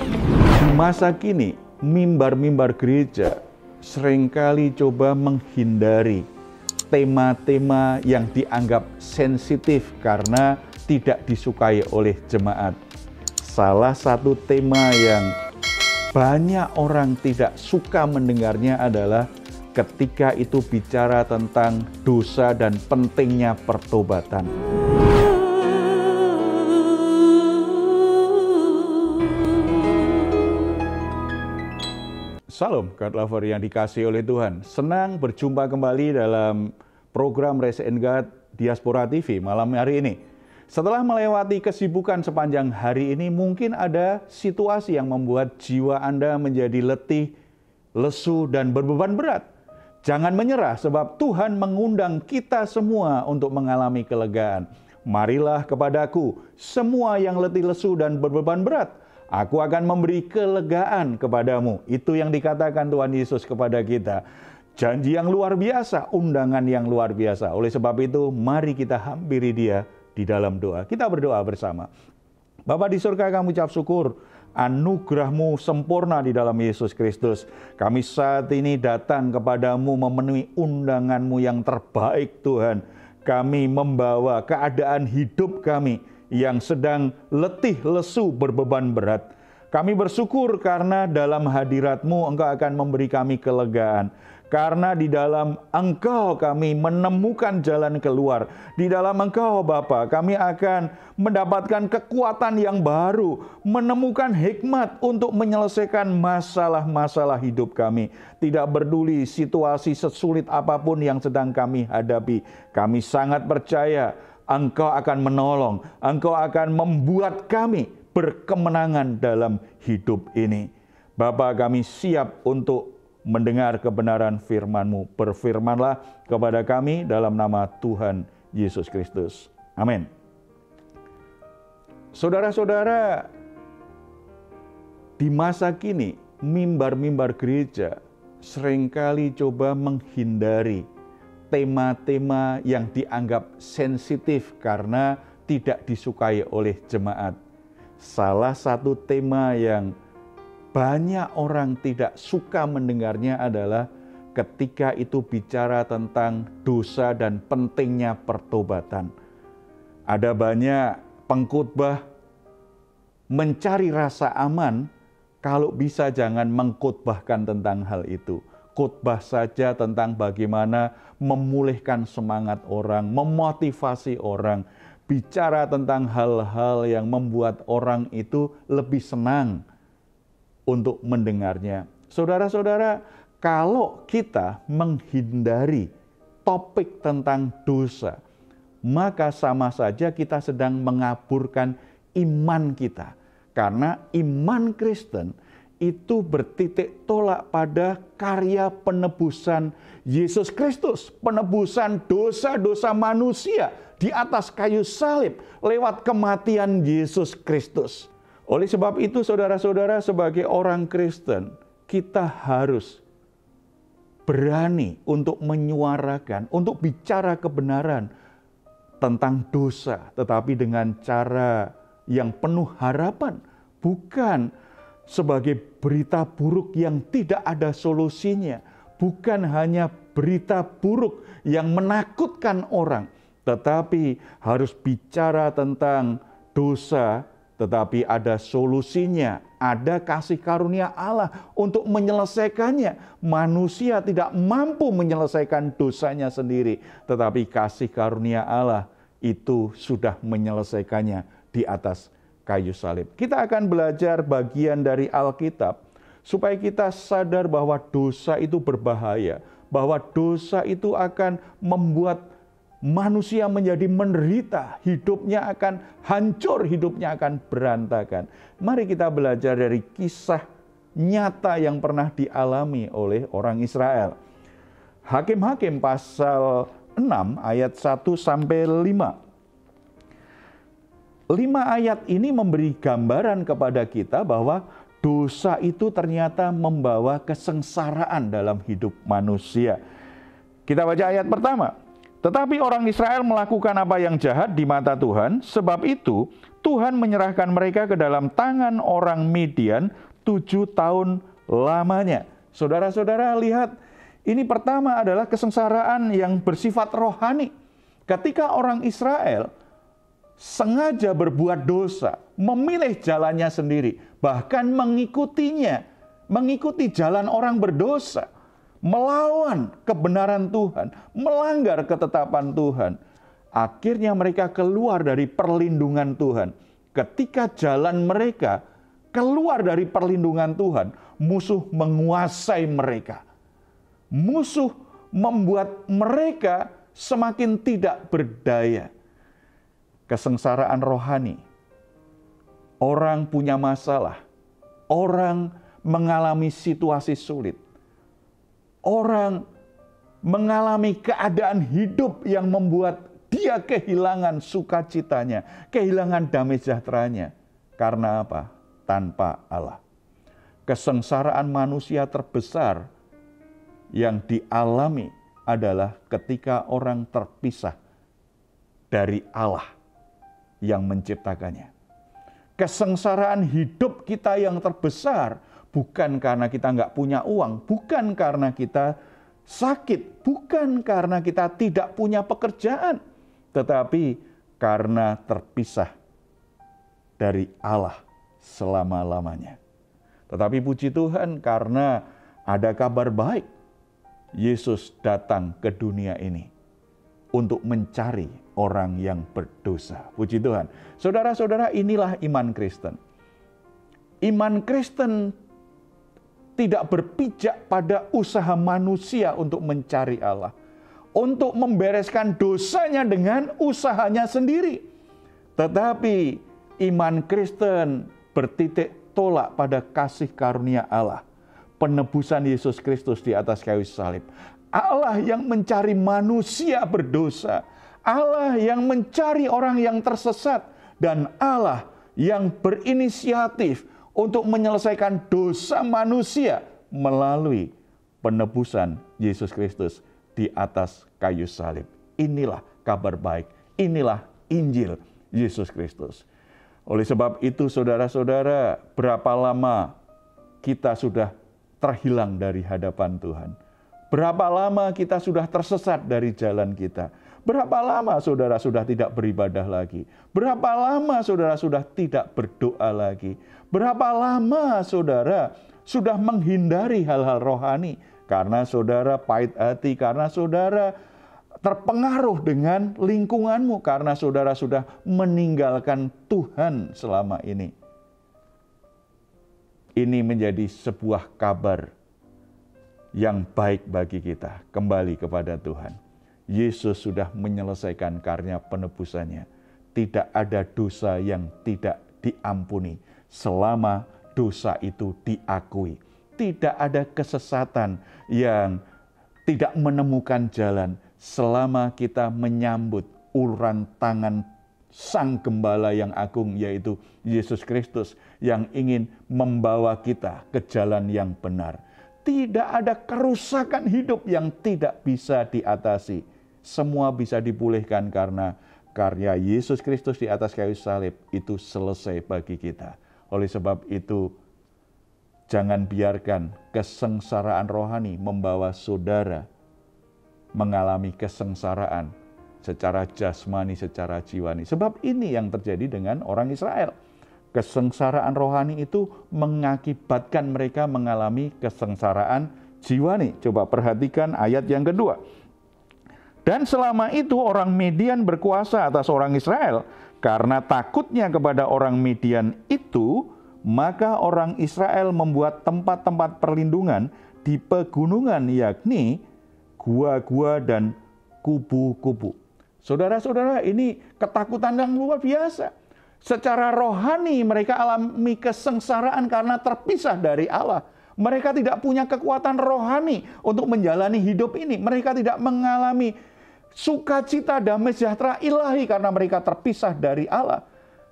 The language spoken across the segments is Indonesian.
Di masa kini, mimbar-mimbar gereja seringkali coba menghindari tema-tema yang dianggap sensitif karena tidak disukai oleh jemaat. Salah satu tema yang banyak orang tidak suka mendengarnya adalah ketika itu bicara tentang dosa dan pentingnya pertobatan. Salam, God Lover yang dikasihi oleh Tuhan. Senang berjumpa kembali dalam program Raise and God Diaspora TV malam hari ini. Setelah melewati kesibukan sepanjang hari ini, mungkin ada situasi yang membuat jiwa Anda menjadi letih, lesu, dan berbeban berat. Jangan menyerah sebab Tuhan mengundang kita semua untuk mengalami kelegaan. Marilah kepadaku semua yang letih, lesu, dan berbeban berat. Aku akan memberi kelegaan kepadamu. Itu yang dikatakan Tuhan Yesus kepada kita. Janji yang luar biasa, undangan yang luar biasa. Oleh sebab itu, mari kita hampiri Dia di dalam doa. Kita berdoa bersama. Bapa di surga, kami ucap syukur. Anugerah-Mu sempurna di dalam Yesus Kristus. Kami saat ini datang kepadamu memenuhi undangan-Mu yang terbaik Tuhan. Kami membawa keadaan hidup kami yang sedang letih, lesu, berbeban berat. Kami bersyukur karena dalam hadirat-Mu Engkau akan memberi kami kelegaan. Karena di dalam Engkau kami menemukan jalan keluar. Di dalam Engkau Bapa kami akan mendapatkan kekuatan yang baru. Menemukan hikmat untuk menyelesaikan masalah-masalah hidup kami. Tidak peduli situasi sesulit apapun yang sedang kami hadapi. Kami sangat percaya Engkau akan menolong, Engkau akan membuat kami berkemenangan dalam hidup ini. Bapa, kami siap untuk mendengar kebenaran firman-Mu. Berfirmanlah kepada kami dalam nama Tuhan Yesus Kristus. Amin. Saudara-saudara, di masa kini, mimbar-mimbar gereja seringkali coba menghindari tema-tema yang dianggap sensitif karena tidak disukai oleh jemaat. Salah satu tema yang banyak orang tidak suka mendengarnya adalah ketika itu bicara tentang dosa dan pentingnya pertobatan. Ada banyak pengkhotbah mencari rasa aman, kalau bisa jangan mengkhotbahkan tentang hal itu. Khotbah saja tentang bagaimana memulihkan semangat orang, memotivasi orang, bicara tentang hal-hal yang membuat orang itu lebih senang untuk mendengarnya. Saudara-saudara, kalau kita menghindari topik tentang dosa, maka sama saja kita sedang mengaburkan iman kita. Karena iman Kristen itu bertitik tolak pada karya penebusan Yesus Kristus. Penebusan dosa-dosa manusia di atas kayu salib lewat kematian Yesus Kristus. Oleh sebab itu saudara-saudara, sebagai orang Kristen, kita harus berani untuk menyuarakan, untuk bicara kebenaran tentang dosa. Tetapi dengan cara yang penuh harapan, bukan sebagai berita buruk yang tidak ada solusinya. Bukan hanya berita buruk yang menakutkan orang, tetapi harus bicara tentang dosa, tetapi ada solusinya. Ada kasih karunia Allah untuk menyelesaikannya. Manusia tidak mampu menyelesaikan dosanya sendiri, tetapi kasih karunia Allah itu sudah menyelesaikannya di atas kayu salib. Kita akan belajar bagian dari Alkitab supaya kita sadar bahwa dosa itu berbahaya, bahwa dosa itu akan membuat manusia menjadi menderita, hidupnya akan hancur, hidupnya akan berantakan. Mari kita belajar dari kisah nyata yang pernah dialami oleh orang Israel. Hakim-Hakim pasal 6 ayat 1 sampai 5. 5 ayat ini memberi gambaran kepada kita bahwa dosa itu ternyata membawa kesengsaraan dalam hidup manusia. Kita baca ayat pertama. Tetapi orang Israel melakukan apa yang jahat di mata Tuhan, sebab itu Tuhan menyerahkan mereka ke dalam tangan orang Midian 7 tahun lamanya. Saudara-saudara lihat, ini pertama adalah kesengsaraan yang bersifat rohani. Ketika orang Israel sengaja berbuat dosa, memilih jalannya sendiri, bahkan mengikutinya, mengikuti jalan orang berdosa, melawan kebenaran Tuhan, melanggar ketetapan Tuhan. Akhirnya mereka keluar dari perlindungan Tuhan. Ketika jalan mereka keluar dari perlindungan Tuhan, musuh menguasai mereka. Musuh membuat mereka semakin tidak berdaya. Kesengsaraan rohani. Orang punya masalah. Orang mengalami situasi sulit. Orang mengalami keadaan hidup yang membuat dia kehilangan sukacitanya, kehilangan damai sejahteranya. Karena apa? Tanpa Allah. Kesengsaraan manusia terbesar yang dialami adalah ketika orang terpisah dari Allah yang menciptakannya. Kesengsaraan hidup kita yang terbesar bukan karena kita nggak punya uang, bukan karena kita sakit, bukan karena kita tidak punya pekerjaan, tetapi karena terpisah dari Allah selama-lamanya. Tetapi puji Tuhan, karena ada kabar baik, Yesus datang ke dunia ini untuk mencari orang yang berdosa. Puji Tuhan. Saudara-saudara, inilah iman Kristen. Iman Kristen tidak berpijak pada usaha manusia untuk mencari Allah, untuk membereskan dosanya dengan usahanya sendiri. Tetapi iman Kristen bertitik tolak pada kasih karunia Allah, penebusan Yesus Kristus di atas kayu salib. Allah yang mencari manusia berdosa, Allah yang mencari orang yang tersesat, dan Allah yang berinisiatif untuk menyelesaikan dosa manusia melalui penebusan Yesus Kristus di atas kayu salib. Inilah kabar baik, inilah Injil Yesus Kristus. Oleh sebab itu, saudara-saudara, berapa lama kita sudah terhilang dari hadapan Tuhan? Berapa lama kita sudah tersesat dari jalan kita? Berapa lama saudara sudah tidak beribadah lagi? Berapa lama saudara sudah tidak berdoa lagi? Berapa lama saudara sudah menghindari hal-hal rohani? Karena saudara pahit hati, karena saudara terpengaruh dengan lingkunganmu, karena saudara sudah meninggalkan Tuhan selama ini. Ini menjadi sebuah kabar yang baik bagi kita, kembali kepada Tuhan. Yesus sudah menyelesaikan karya penebusannya. Tidak ada dosa yang tidak diampuni selama dosa itu diakui. Tidak ada kesesatan yang tidak menemukan jalan selama kita menyambut uluran tangan Sang Gembala yang agung, yaitu Yesus Kristus, yang ingin membawa kita ke jalan yang benar. Tidak ada kerusakan hidup yang tidak bisa diatasi. Semua bisa dipulihkan karena karya Yesus Kristus di atas kayu salib itu selesai bagi kita. Oleh sebab itu, jangan biarkan kesengsaraan rohani membawa saudara mengalami kesengsaraan secara jasmani, secara jiwani. Sebab ini yang terjadi dengan orang Israel. Kesengsaraan rohani itu mengakibatkan mereka mengalami kesengsaraan jiwani. Coba perhatikan ayat yang kedua. Dan selama itu orang Midian berkuasa atas orang Israel. Karena takutnya kepada orang Midian itu, maka orang Israel membuat tempat-tempat perlindungan di pegunungan, yakni gua-gua dan kubu-kubu. Saudara-saudara, ini ketakutan yang luar biasa. Secara rohani mereka alami kesengsaraan karena terpisah dari Allah. Mereka tidak punya kekuatan rohani untuk menjalani hidup ini. Mereka tidak mengalami sukacita, damai sejahtera ilahi karena mereka terpisah dari Allah.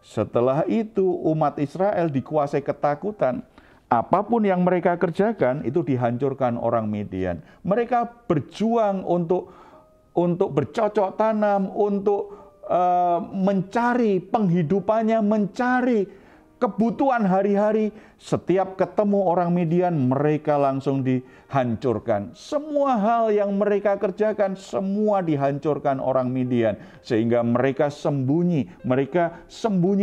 Setelah itu umat Israel dikuasai ketakutan. Apapun yang mereka kerjakan itu dihancurkan orang Midian. Mereka berjuang untuk untuk bercocok tanam, untuk mencari penghidupannya, mencari kebutuhan hari-hari. Setiap ketemu orang Midian, mereka langsung dihancurkan. Semua hal yang mereka kerjakan, semua dihancurkan orang Midian. Sehingga mereka sembunyi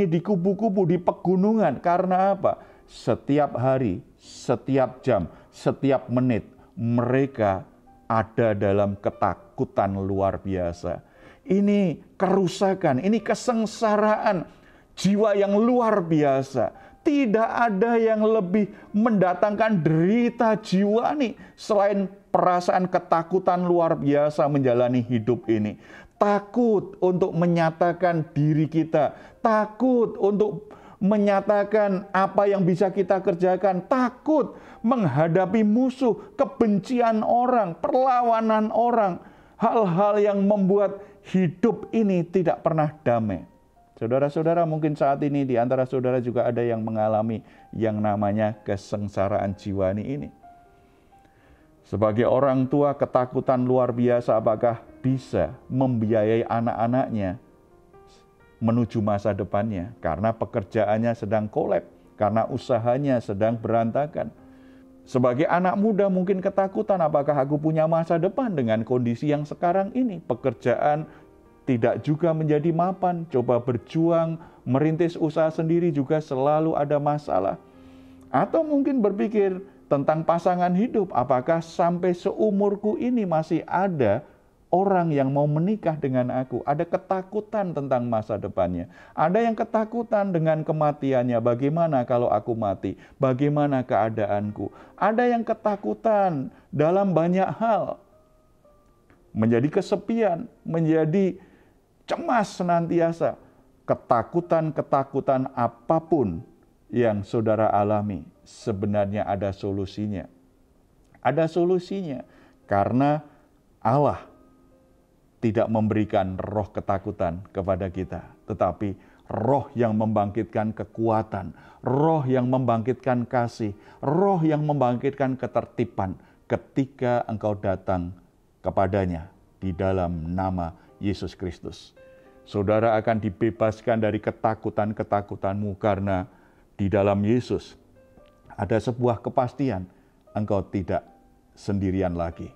di kubu-kubu, di pegunungan. Karena apa? Setiap hari, setiap jam, setiap menit, mereka ada dalam ketakutan luar biasa. Ini kerusakan, ini kesengsaraan jiwa yang luar biasa. Tidak ada yang lebih mendatangkan derita jiwa nih selain perasaan ketakutan luar biasa menjalani hidup ini. Takut untuk menyatakan diri kita, takut untuk menyatakan apa yang bisa kita kerjakan, takut menghadapi musuh, kebencian orang, perlawanan orang, hal-hal yang membuat hidup ini tidak pernah damai. Saudara-saudara, mungkin saat ini di antara saudara juga ada yang mengalami yang namanya kesengsaraan jiwa ini. Sebagai orang tua, ketakutan luar biasa apakah bisa membiayai anak-anaknya menuju masa depannya, karena pekerjaannya sedang kolab, karena usahanya sedang berantakan. Sebagai anak muda mungkin ketakutan, apakah aku punya masa depan dengan kondisi yang sekarang ini? Pekerjaan tidak juga menjadi mapan, coba berjuang, merintis usaha sendiri juga selalu ada masalah. Atau mungkin berpikir tentang pasangan hidup, apakah sampai seumurku ini masih ada orang yang mau menikah dengan aku? Ada ketakutan tentang masa depannya. Ada yang ketakutan dengan kematiannya. Bagaimana kalau aku mati? Bagaimana keadaanku? Ada yang ketakutan dalam banyak hal. Menjadi kesepian, menjadi cemas senantiasa. Ketakutan-ketakutan apapun yang saudara alami, sebenarnya ada solusinya. Ada solusinya karena Allah tidak memberikan roh ketakutan kepada kita, tetapi roh yang membangkitkan kekuatan, roh yang membangkitkan kasih, roh yang membangkitkan ketertiban ketika engkau datang kepadanya di dalam nama Yesus Kristus. Saudara akan dibebaskan dari ketakutan-ketakutanmu karena di dalam Yesus ada sebuah kepastian, engkau tidak sendirian lagi.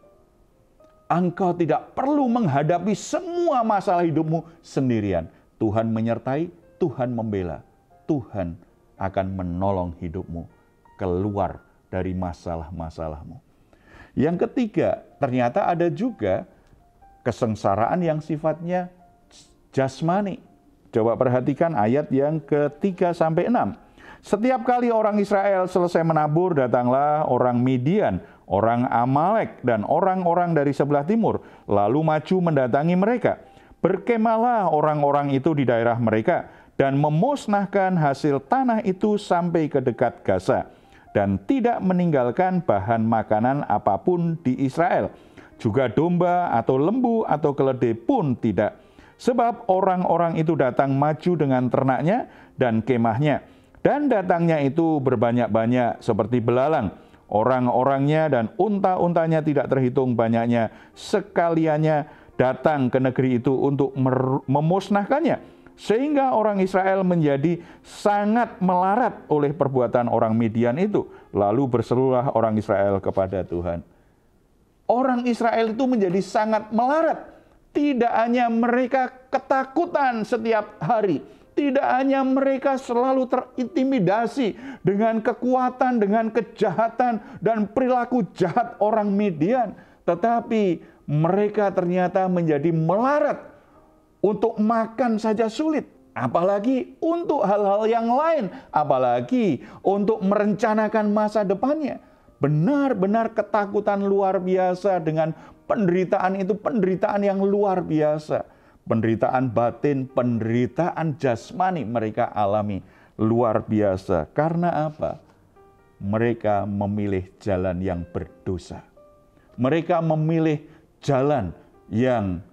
Engkau tidak perlu menghadapi semua masalah hidupmu sendirian. Tuhan menyertai, Tuhan membela, Tuhan akan menolong hidupmu keluar dari masalah-masalahmu. Yang ketiga, ternyata ada juga kesengsaraan yang sifatnya jasmani. Coba perhatikan ayat yang ke-3-6. Setiap kali orang Israel selesai menabur, datanglah orang Midian, orang Amalek, dan orang-orang dari sebelah timur, lalu maju mendatangi mereka. Berkemahlah orang-orang itu di daerah mereka, dan memusnahkan hasil tanah itu sampai ke dekat Gaza, dan tidak meninggalkan bahan makanan apapun di Israel. Juga domba atau lembu atau keledai pun tidak. Sebab orang-orang itu datang maju dengan ternaknya dan kemahnya. Dan datangnya itu berbanyak-banyak seperti belalang. Orang-orangnya dan unta-untanya tidak terhitung banyaknya. Sekaliannya datang ke negeri itu untuk memusnahkannya. Sehingga orang Israel menjadi sangat melarat oleh perbuatan orang Midian itu. Lalu berserulah orang Israel kepada Tuhan. Orang Israel itu menjadi sangat melarat. Tidak hanya mereka ketakutan setiap hari. Tidak hanya mereka selalu terintimidasi dengan kekuatan, dengan kejahatan, dan perilaku jahat orang Midian. Tetapi mereka ternyata menjadi melarat. Untuk makan saja sulit. Apalagi untuk hal-hal yang lain. Apalagi untuk merencanakan masa depannya. Benar-benar ketakutan luar biasa dengan penderitaan itu, penderitaan yang luar biasa. Penderitaan batin, penderitaan jasmani mereka alami luar biasa. Karena apa? Mereka memilih jalan yang berdosa. Mereka memilih jalan yang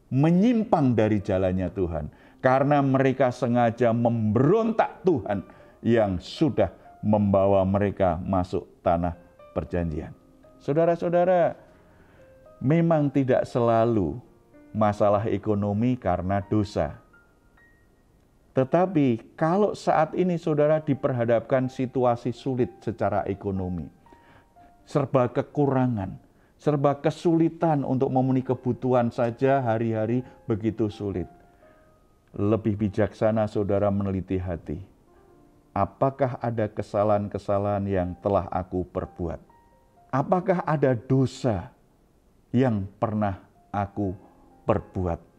menyimpang dari jalannya Tuhan. Karena mereka sengaja memberontak Tuhan yang sudah membawa mereka masuk tanah perjanjian. Saudara-saudara, memang tidak selalu masalah ekonomi karena dosa. Tetapi kalau saat ini saudara diperhadapkan situasi sulit secara ekonomi, serba kekurangan, serba kesulitan untuk memenuhi kebutuhan saja hari-hari begitu sulit. Lebih bijaksana saudara meneliti hati. Apakah ada kesalahan-kesalahan yang telah aku perbuat? Apakah ada dosa yang pernah aku perbuat?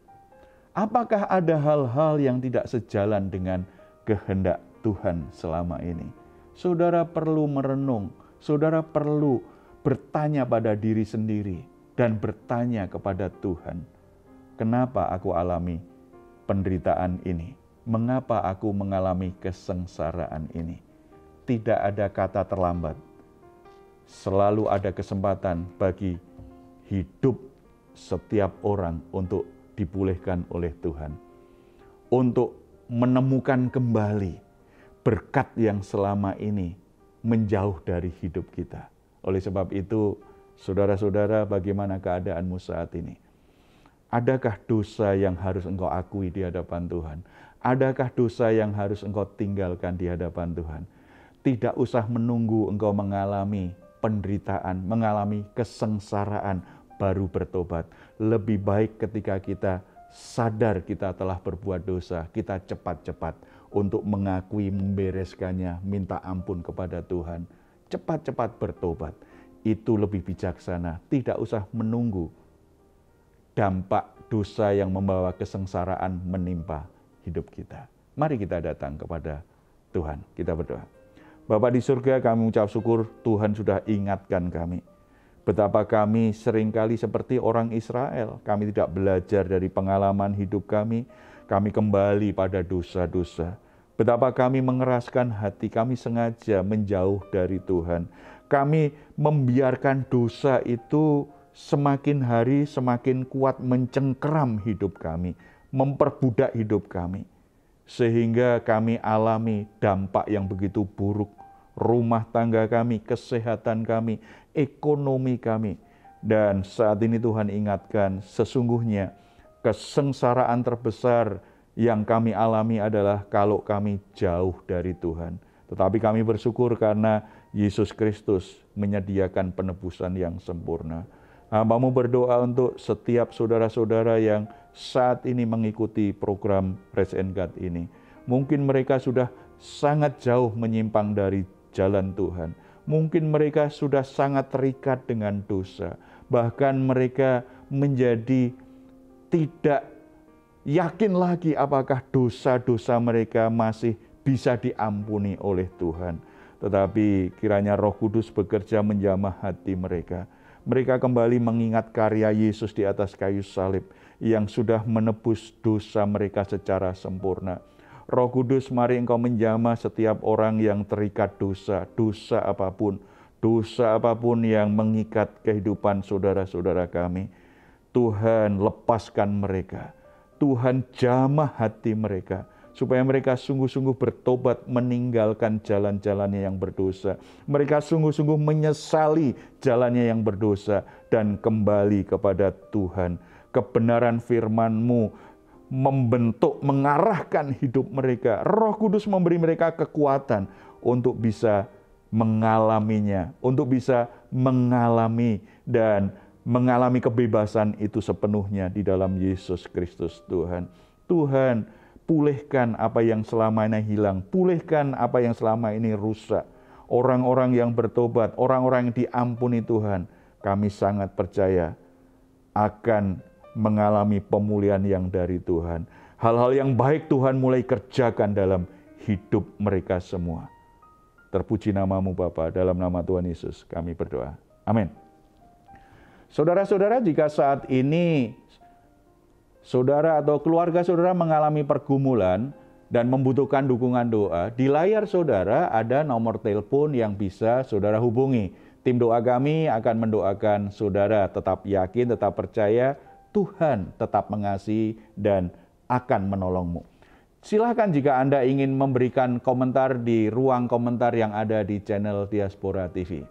Apakah ada hal-hal yang tidak sejalan dengan kehendak Tuhan selama ini? Saudara perlu merenung, saudara perlu bertanya pada diri sendiri dan bertanya kepada Tuhan, kenapa aku alami penderitaan ini? Mengapa aku mengalami kesengsaraan ini? Tidak ada kata terlambat. Selalu ada kesempatan bagi hidup setiap orang untuk dipulihkan oleh Tuhan. Untuk menemukan kembali berkat yang selama ini menjauh dari hidup kita. Oleh sebab itu, saudara-saudara, bagaimana keadaanmu saat ini? Adakah dosa yang harus engkau akui di hadapan Tuhan? Adakah dosa yang harus engkau tinggalkan di hadapan Tuhan? Tidak usah menunggu engkau mengalami penderitaan, mengalami kesengsaraan, baru bertobat. Lebih baik ketika kita sadar kita telah berbuat dosa, kita cepat-cepat untuk mengakui, membereskannya, minta ampun kepada Tuhan. Cepat-cepat bertobat. Itu lebih bijaksana. Tidak usah menunggu dampak dosa yang membawa kesengsaraan menimpa hidup kita. Mari kita datang kepada Tuhan. Kita berdoa. Bapa di surga, kami ucap syukur Tuhan sudah ingatkan kami. Betapa kami seringkali seperti orang Israel. Kami tidak belajar dari pengalaman hidup kami. Kami kembali pada dosa-dosa. Betapa kami mengeraskan hati, kami sengaja menjauh dari Tuhan. Kami membiarkan dosa itu semakin hari semakin kuat mencengkeram hidup kami, memperbudak hidup kami. Sehingga kami alami dampak yang begitu buruk. Rumah tangga kami, kesehatan kami, ekonomi kami. Dan saat ini Tuhan ingatkan, sesungguhnya kesengsaraan terbesar yang kami alami adalah kalau kami jauh dari Tuhan. Tetapi kami bersyukur karena Yesus Kristus menyediakan penebusan yang sempurna. Hamba-Mu berdoa untuk setiap saudara-saudara yang saat ini mengikuti program Rest and God ini. Mungkin mereka sudah sangat jauh menyimpang dari jalan Tuhan. Mungkin mereka sudah sangat terikat dengan dosa. Bahkan mereka menjadi tidak yakin lagi apakah dosa-dosa mereka masih bisa diampuni oleh Tuhan. Tetapi kiranya Roh Kudus bekerja menjamah hati mereka. Mereka kembali mengingat karya Yesus di atas kayu salib yang sudah menebus dosa mereka secara sempurna. Roh Kudus, mari Engkau menjamah setiap orang yang terikat dosa, dosa apapun yang mengikat kehidupan saudara-saudara kami. Tuhan, lepaskan mereka. Tuhan, jamah hati mereka, supaya mereka sungguh-sungguh bertobat meninggalkan jalan-jalannya yang berdosa. Mereka sungguh-sungguh menyesali jalannya yang berdosa dan kembali kepada Tuhan. Kebenaran firman-Mu membentuk, mengarahkan hidup mereka. Roh Kudus memberi mereka kekuatan untuk bisa mengalaminya, untuk bisa mengalami dan mengalami kebebasan itu sepenuhnya di dalam Yesus Kristus Tuhan. Tuhan, pulihkan apa yang selama ini hilang, pulihkan apa yang selama ini rusak. Orang-orang yang bertobat, orang-orang yang diampuni Tuhan, kami sangat percaya akan mengalami pemulihan yang dari Tuhan. Hal-hal yang baik Tuhan mulai kerjakan dalam hidup mereka semua. Terpuji nama-Mu Bapa, dalam nama Tuhan Yesus kami berdoa. Amin. Saudara-saudara, jika saat ini saudara atau keluarga saudara mengalami pergumulan dan membutuhkan dukungan doa, di layar saudara ada nomor telepon yang bisa saudara hubungi. Tim doa kami akan mendoakan saudara. Tetap yakin, tetap percaya, Tuhan tetap mengasihi dan akan menolongmu. Silakan jika Anda ingin memberikan komentar di ruang komentar yang ada di channel Diaspora TV.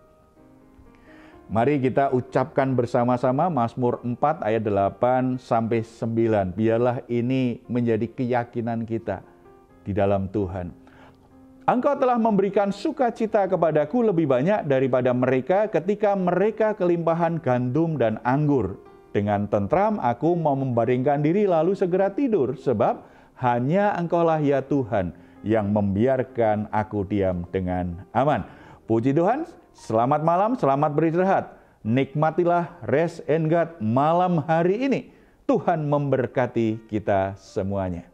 Mari kita ucapkan bersama-sama Mazmur 4 ayat 8 sampai 9. Biarlah ini menjadi keyakinan kita di dalam Tuhan. Engkau telah memberikan sukacita kepadaku lebih banyak daripada mereka ketika mereka kelimpahan gandum dan anggur. Dengan tentram aku mau membaringkan diri lalu segera tidur, sebab hanya Engkaulah ya Tuhan yang membiarkan aku diam dengan aman. Puji Tuhan, selamat malam, selamat beristirahat. Nikmatilah rest and God malam hari ini. Tuhan memberkati kita semuanya.